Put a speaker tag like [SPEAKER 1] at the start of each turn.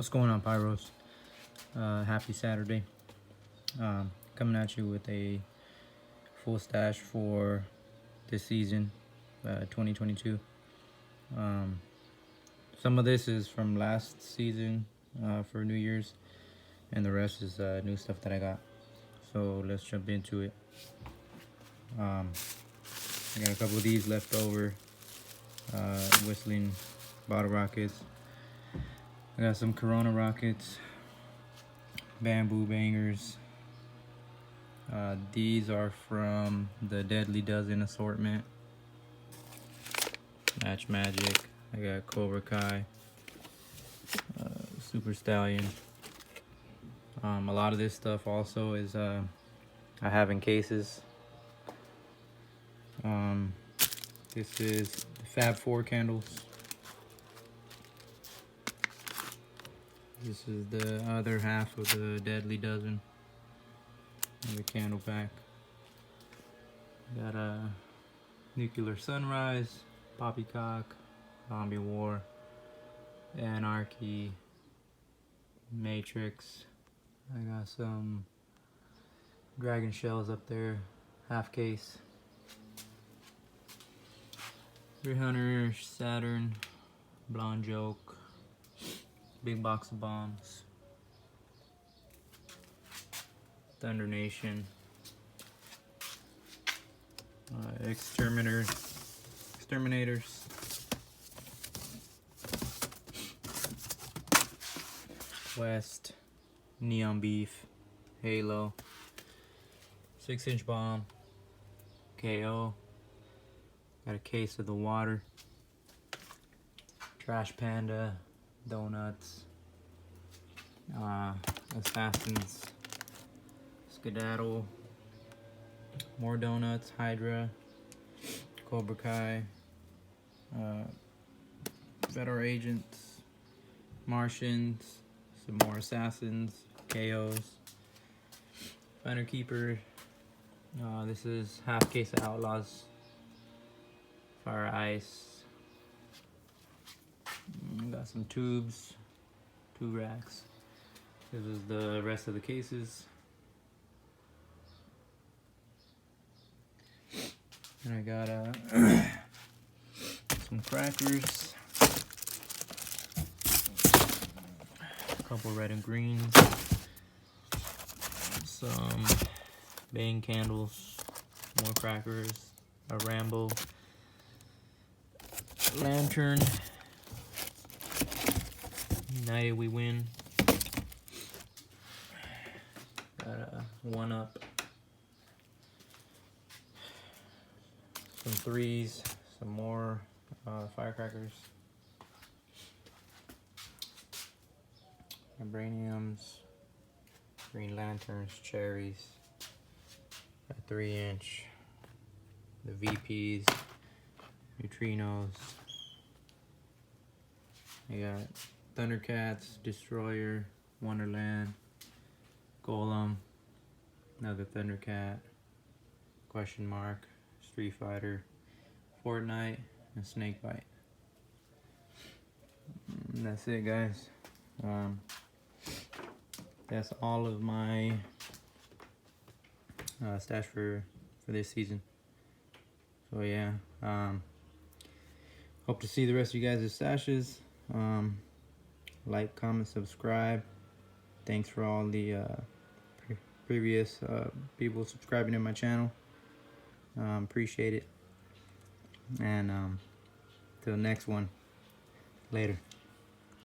[SPEAKER 1] What's going on, Pyros? Happy Saturday. Coming at you with a full stash for this season, 2022. Some of this is from last season for New Year's, and the rest is new stuff that I got. So let's jump into it. I got a couple of these left over, Whistling bottle rockets. I got some Corona rockets, bamboo bangers. These are from the Deadly Dozen assortment. Match Magic. I got Cobra Kai, Super Stallion. A lot of this stuff also is I have in cases. This is the Fab 4 candles. This is the other half of the Deadly Dozen. The candle pack. Got a Nuclear Sunrise, Poppycock, Zombie War, Anarchy, Matrix. I got some Dragon Shells up there, half case. 300 Saturn, Blonde Joke, big box of bombs, Thunder Nation, Exterminators, West, Neon Beef, Halo, 6-inch bomb, KO. Got a case of the water, Trash Panda, Donuts, Assassins, Skedaddle, more donuts, Hydra, Cobra Kai, Federal Agents, Martians, some more Assassins, KOs, Finder Keeper. This is half case of Outlaws, Fire Ice. Got some tubes, 2 racks. This is the rest of the cases. And I got some crackers, a couple red and greens, some Bang candles, more crackers, a Rambo lantern, United We Win, got a 1-Up, some 3s, some more firecrackers, vibraniums, green lanterns, cherries, a 3-inch, the VPs, neutrinos. I got Thundercats, Destroyer, Wonderland, Golem, another Thundercat, Question Mark, Street Fighter, Fortnite, and Snakebite. And that's it, guys. That's all of my stash for this season. So yeah, hope to see the rest of you guys' stashes. Like, comment, subscribe. Thanks for all the previous people subscribing to my channel. Appreciate it. And till next one, later.